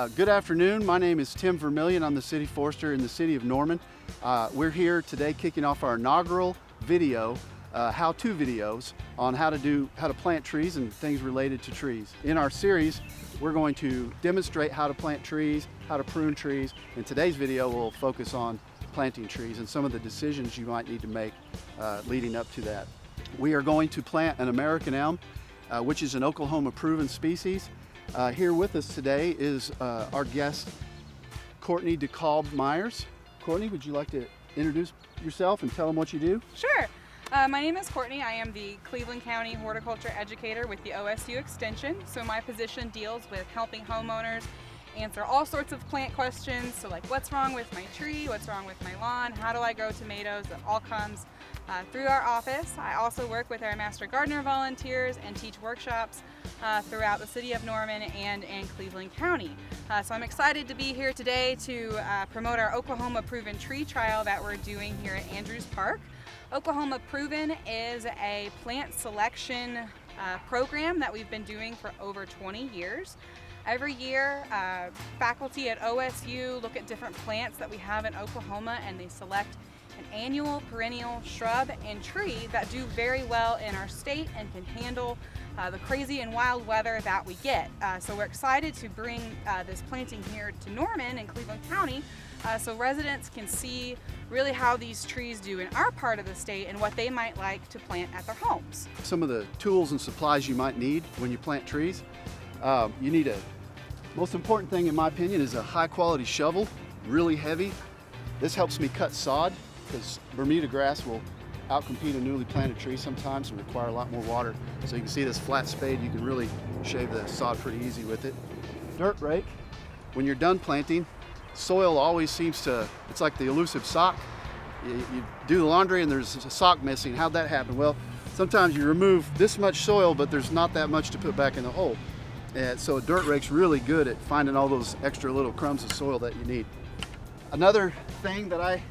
Good afternoon. My name is Tim Vermillion. I'm the City Forester in the City of Norman. We're here today kicking off our inaugural video, how-to videos on how to plant trees and things related to trees. In our series, we're going to demonstrate how to plant trees, how to prune trees. In today's video, we'll focus on planting trees and some of the decisions you might need to make leading up to that. We are going to plant an American elm, which is an Oklahoma-proven species. Here with us today is our guest, Courtney DeKalb Myers. Courtney, would you like to introduce yourself and tell them what you do? Sure. My name is Courtney. I am the Cleveland County Horticulture Educator with the OSU Extension. So my position deals with helping homeowners answer all sorts of plant questions. So like, what's wrong with my tree? What's wrong with my lawn? How do I grow tomatoes? That all comes through our office. I also work with our Master Gardener volunteers and teach workshops throughout the city of Norman and in Cleveland County. So I'm excited to be here today to promote our Oklahoma Proven Tree Trial that we're doing here at Andrews Park. Oklahoma Proven is a plant selection program that we've been doing for over 20 years. Every year, faculty at OSU look at different plants that we have in Oklahoma and they select an annual perennial shrub and tree that do very well in our state and can handle the crazy and wild weather that we get. So we're excited to bring this planting here to Norman and Cleveland County so residents can see really how these trees do in our part of the state and what they might like to plant at their homes. Some of the tools and supplies you might need when you plant trees. You need most important thing in my opinion is a high quality shovel, really heavy. This helps me cut sod because Bermuda grass will outcompete a newly planted tree sometimes and require a lot more water. So you can see this flat spade, you can really shave the sod pretty easy with it. Dirt rake. When you're done planting, soil always seems to, it's like the elusive sock. You do the laundry and there's a sock missing. How'd that happen? Well, sometimes you remove this much soil, but there's not that much to put back in the hole. And so a dirt rake's really good at finding all those extra little crumbs of soil that you need. Another thing that I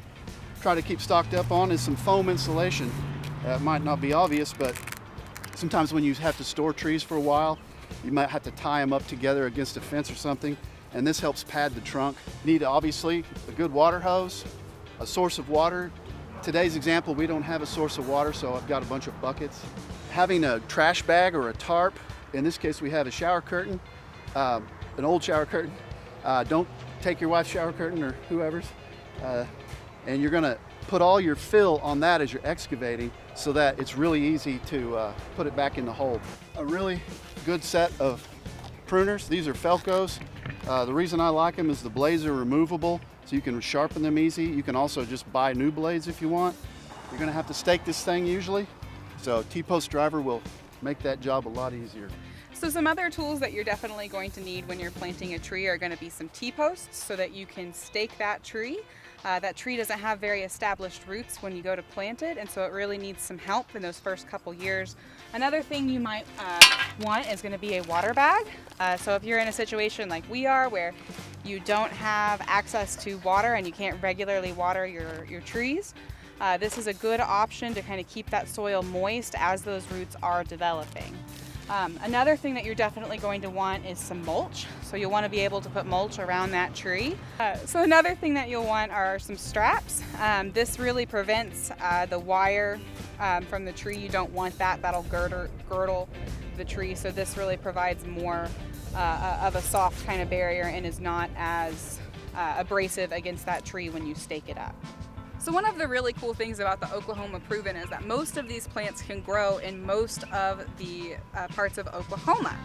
try to keep stocked up on is some foam insulation. It might not be obvious, but sometimes when you have to store trees for a while, you might have to tie them up together against a fence or something, and this helps pad the trunk. You need obviously a good water hose, a source of water. Today's example, we don't have a source of water, so I've got a bunch of buckets. Having a trash bag or a tarp, in this case we have a shower curtain, an old shower curtain. Don't take your wife's shower curtain or whoever's. And you're gonna put all your fill on that as you're excavating so that it's really easy to put it back in the hole. A really good set of pruners. These are Felcos. The reason I like them is the blades are removable, so you can sharpen them easy. You can also just buy new blades if you want. You're gonna have to stake this thing usually, so T-post driver will make that job a lot easier. So some other tools that you're definitely going to need when you're planting a tree are going to be some T-posts so that you can stake that tree. That tree doesn't have very established roots when you go to plant it, and so it really needs some help in those first couple years. Another thing you might want is going to be a water bag. So if you're in a situation like we are where you don't have access to water and you can't regularly water your trees, this is a good option to kind of keep that soil moist as those roots are developing. Another thing that you're definitely going to want is some mulch. So you'll want to be able to put mulch around that tree. So another thing that you'll want are some straps. This really prevents the wire from the tree. You don't want that. That'll girdle the tree. So this really provides more of a soft kind of barrier and is not as abrasive against that tree when you stake it up. So one of the really cool things about the Oklahoma Proven is that most of these plants can grow in most of the parts of Oklahoma.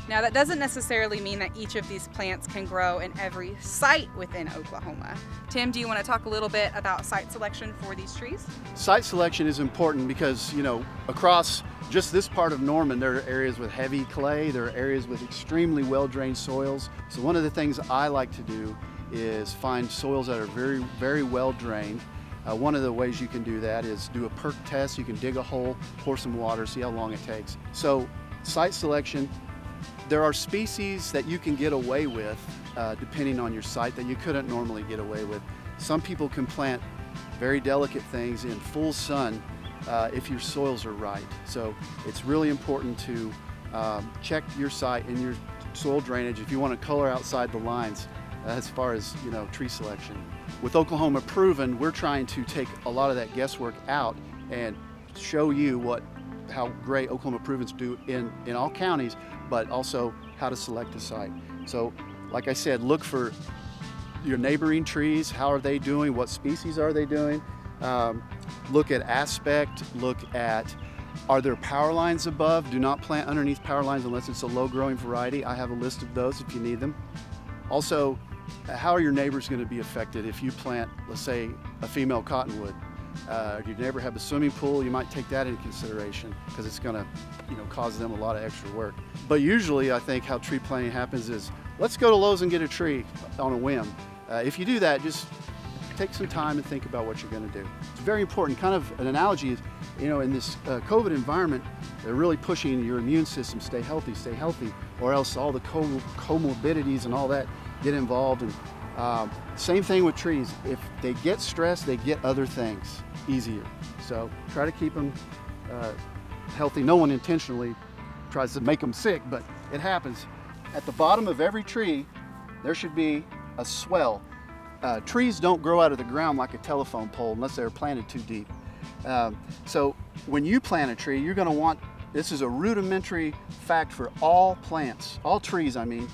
Now that doesn't necessarily mean that each of these plants can grow in every site within Oklahoma. Tim, do you want to talk a little bit about site selection for these trees? Site selection is important because, you know, across just this part of Norman, there are areas with heavy clay, there are areas with extremely well-drained soils. So one of the things I like to do is find soils that are very, very well drained. One of the ways you can do that is do a perk test. You can dig a hole, pour some water, see how long it takes. So site selection, there are species that you can get away with depending on your site that you couldn't normally get away with. Some people can plant very delicate things in full sun if your soils are right. So it's really important to check your site and your soil drainage if you want to color outside the lines as far as, you know, tree selection. With Oklahoma Proven, we're trying to take a lot of that guesswork out and show you how great Oklahoma Provens do in all counties, but also how to select a site. So, like I said, look for your neighboring trees. How are they doing? What species are they doing? Look at aspect. Look at, are there power lines above? Do not plant underneath power lines unless it's a low-growing variety. I have a list of those if you need them. Also, how are your neighbors going to be affected if you plant, let's say, a female cottonwood? Your neighbor have a swimming pool, you might take that into consideration because it's going to, you know, cause them a lot of extra work. But usually I think how tree planting happens is, let's go to Lowe's and get a tree on a whim. If you do that, just take some time and think about what you're going to do. It's very important. Kind of an analogy is, you know, in this COVID environment, they're really pushing your immune system, stay healthy, or else all the comorbidities and all that get involved. And same thing with trees. If they get stressed, they get other things easier. So try to keep them healthy. No one intentionally tries to make them sick, but it happens. At the bottom of every tree, there should be a swell. Trees don't grow out of the ground like a telephone pole unless they're planted too deep. So when you plant a tree, you're going to want, this is a rudimentary fact for all plants, all trees I mean,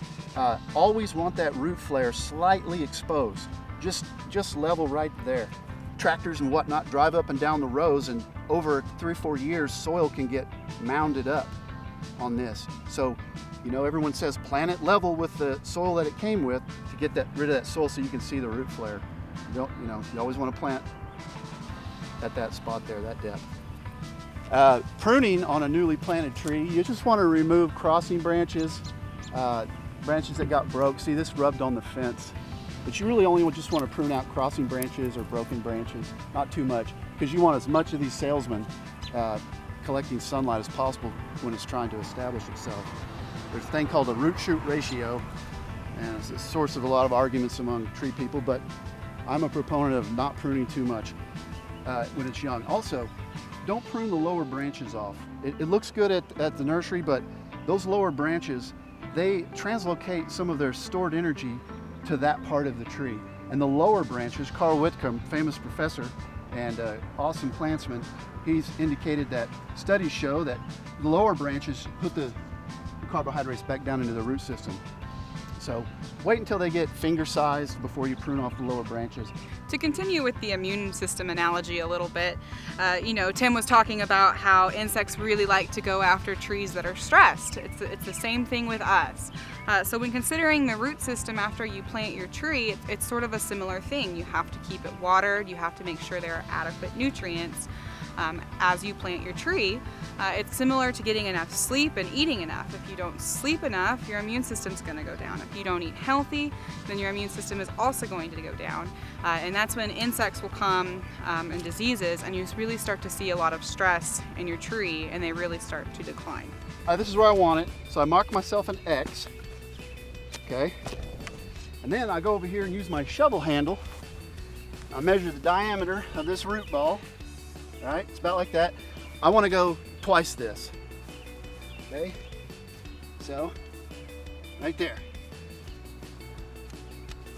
always want that root flare slightly exposed, just level right there. Tractors and whatnot drive up and down the rows, and over 3 or 4 years, soil can get mounded up on this. So, you know, everyone says plant it level with the soil that it came with to get rid of that soil so you can see the root flare. You always want to plant at that spot there, that depth. Pruning on a newly planted tree, you just want to remove crossing branches, branches that got broke. See, this rubbed on the fence. But you really only just want to prune out crossing branches or broken branches, not too much, because you want as much of these salesmen collecting sunlight as possible when it's trying to establish itself. There's a thing called a root-shoot ratio, and it's a source of a lot of arguments among tree people, but I'm a proponent of not pruning too much when it's young. Also, don't prune the lower branches off. It looks good at the nursery, but those lower branches, they translocate some of their stored energy to that part of the tree. And the lower branches, Carl Whitcomb, famous professor and awesome plantsman, he's indicated that studies show that the lower branches put the carbohydrates back down into the root system. So wait until they get finger-sized before you prune off the lower branches. To continue with the immune system analogy a little bit, Tim was talking about how insects really like to go after trees that are stressed. It's the same thing with us. So when considering the root system after you plant your tree, it's sort of a similar thing. You have to keep it watered, you have to make sure there are adequate nutrients as you plant your tree. It's similar to getting enough sleep and eating enough. If you don't sleep enough, your immune system's going to go down. If you don't eat healthy, then your immune system is also going to go down. And that's when insects will come and diseases, and you really start to see a lot of stress in your tree, and they really start to decline. This is where I want it, so I mark myself an X. Okay, and then I go over here and use my shovel handle. I measure the diameter of this root ball. All right, it's about like that. I want to go twice this. Okay, so right there.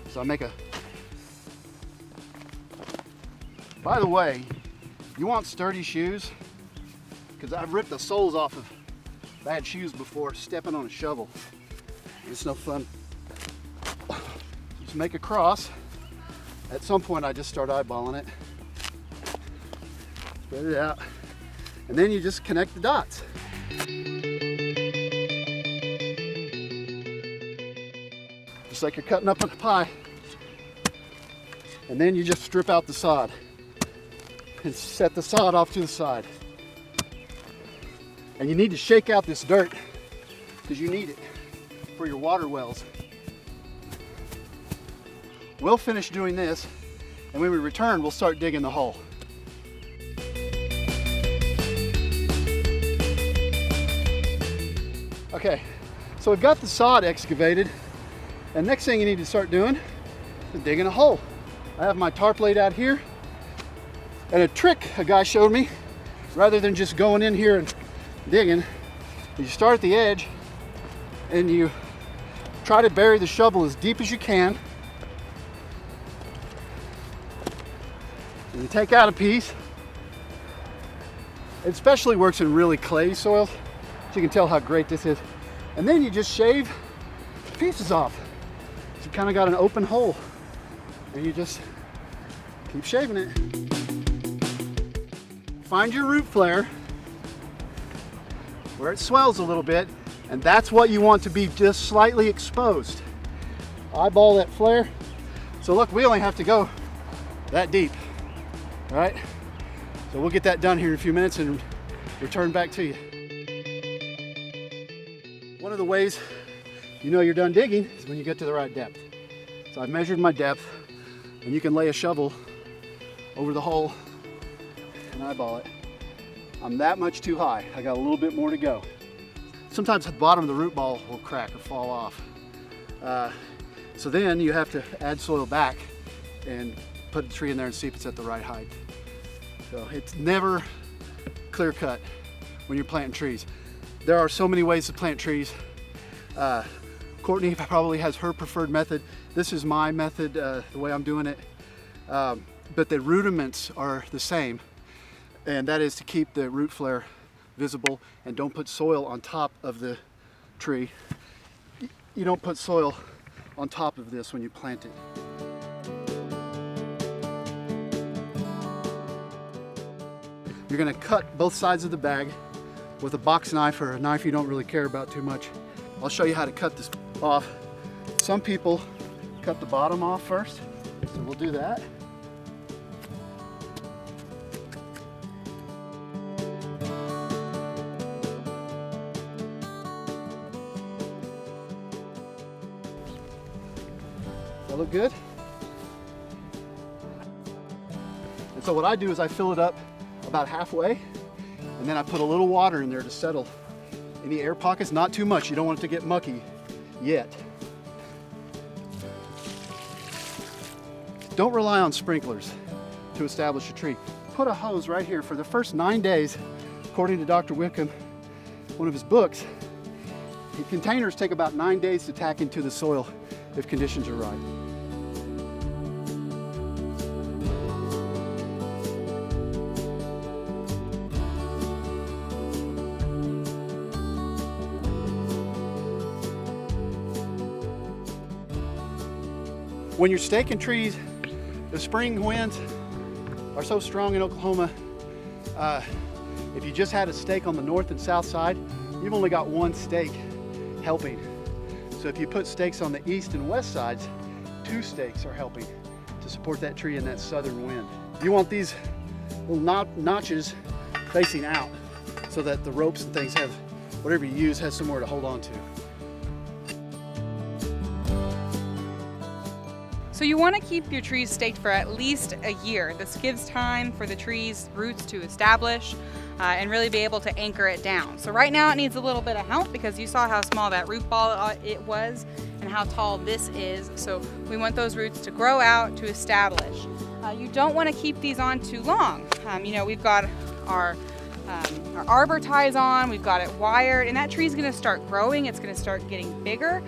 So I make a. By the way, you want sturdy shoes, because I've ripped the soles off of bad shoes before stepping on a shovel. It's no fun. Just make a cross. At some point I just start eyeballing it. Spread it out. And then you just connect the dots. Just like you're cutting up a pie. And then you just strip out the sod and set the sod off to the side. And you need to shake out this dirt because you need it for your water wells. We'll finish doing this, and when we return, we'll start digging the hole. Okay, so we've got the sod excavated, and next thing you need to start doing is digging a hole. I have my tarp laid out here, and a trick a guy showed me, rather than just going in here and digging, you start at the edge and you try to bury the shovel as deep as you can. And you take out a piece. It especially works in really clay soils, so you can tell how great this is. And then you just shave pieces off. So you kind of got an open hole, and you just keep shaving it. Find your root flare where it swells a little bit, and that's what you want to be just slightly exposed. Eyeball that flare. So look, we only have to go that deep, all right? So we'll get that done here in a few minutes and return back to you. One of the ways you know you're done digging is when you get to the right depth. So I've measured my depth, and you can lay a shovel over the hole and eyeball it. I'm that much too high. I got a little bit more to go. Sometimes the bottom of the root ball will crack or fall off. So then you have to add soil back and put the tree in there and see if it's at the right height. So it's never clear cut when you're planting trees. There are so many ways to plant trees. Courtney probably has her preferred method. This is my method, the way I'm doing it. But the rudiments are the same, and that is to keep the root flare visible and don't put soil on top of the tree. You don't put soil on top of this when you plant it. You're gonna cut both sides of the bag with a box knife or a knife you don't really care about too much. I'll show you how to cut this off. Some people cut the bottom off first, so we'll do that. That look good? And so what I do is I fill it up about halfway, and then I put a little water in there to settle any air pockets, not too much. You don't want it to get mucky yet. Don't rely on sprinklers to establish a tree. Put a hose right here for the first 9 days, according to Dr. Wickham, one of his books. The containers take about 9 days to tack into the soil if conditions are right. When you're staking trees, the spring winds are so strong in Oklahoma. If you just had a stake on the north and south side, you've only got one stake helping. So if you put stakes on the east and west sides, 2 stakes are helping to support that tree in that southern wind. You want these little notches facing out so that the ropes and things have, whatever you use has somewhere to hold on to. So you want to keep your trees staked for at least a year. This gives time for the tree's roots to establish and really be able to anchor it down. So right now it needs a little bit of help because you saw how small that root ball it was and how tall this is. So we want those roots to grow out to establish. You don't want to keep these on too long. You know, we've got our arbor ties on, we've got it wired, and that tree's going to start growing. It's going to start getting bigger.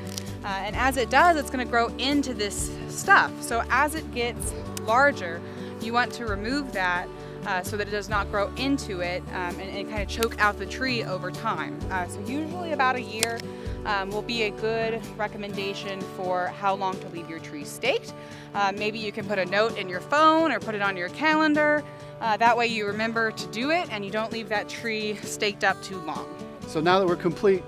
And as it does, it's going to grow into this stuff. So as it gets larger, you want to remove that so that it does not grow into it and kind of choke out the tree over time. So usually about a year will be a good recommendation for how long to leave your tree staked. Maybe you can put a note in your phone or put it on your calendar. That way you remember to do it and you don't leave that tree staked up too long. So now that we're complete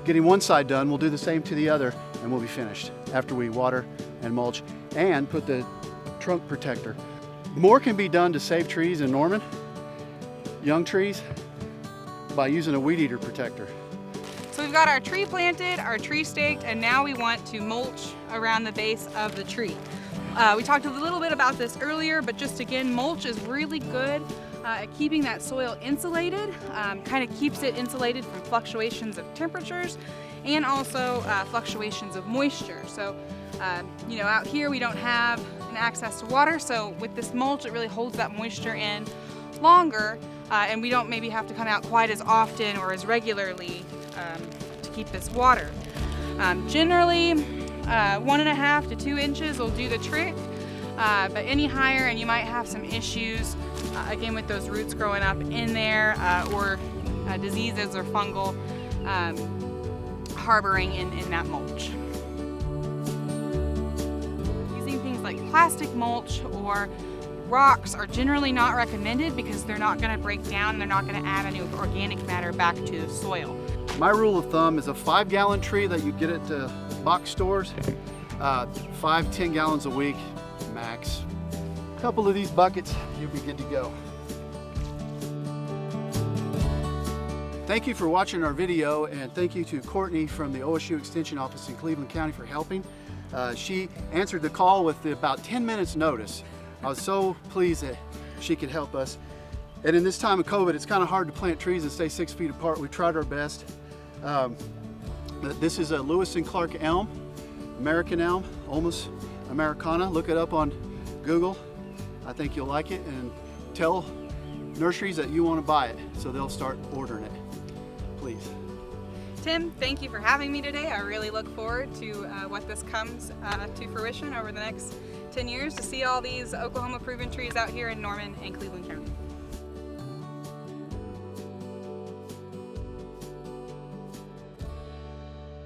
getting one side done, we'll do the same to the other and we'll be finished after we water and mulch and put the trunk protector. More can be done to save trees in Norman, young trees, by using a weed eater protector. So we've got our tree planted, our tree staked, and now we want to mulch around the base of the tree. We talked a little bit about this earlier, but just again, mulch is really good at keeping that soil insulated, kind of keeps it insulated from fluctuations of temperatures and also fluctuations of moisture. So, you know, out here we don't have an access to water, so with this mulch it really holds that moisture in longer and we don't maybe have to come out quite as often or as regularly to keep this water. Generally, 1.5 to 2 inches will do the trick, but any higher and you might have some issues, again, with those roots growing up in there, or diseases or fungal harboring in that mulch. Using things like plastic mulch or rocks are generally not recommended because they're not going to break down and they're not going to add any organic matter back to the soil. My rule of thumb is a 5-gallon tree that you get at box stores, 5-10 gallons a week max. A couple of these buckets, you'll be good to go. Thank you for watching our video, and thank you to Courtney from the OSU Extension Office in Cleveland County for helping. She answered the call with about 10 minutes notice. I was so pleased that she could help us. And in this time of COVID, it's kind of hard to plant trees and stay 6 feet apart. We tried our best. This is a Lewis and Clark Elm, American Elm, Ulmus Americana. Look it up on Google. I think you'll like it, and tell nurseries that you want to buy it so they'll start ordering it, please. Tim, thank you for having me today. I really look forward to what this comes to fruition over the next 10 years, to see all these Oklahoma proven trees out here in Norman and Cleveland County.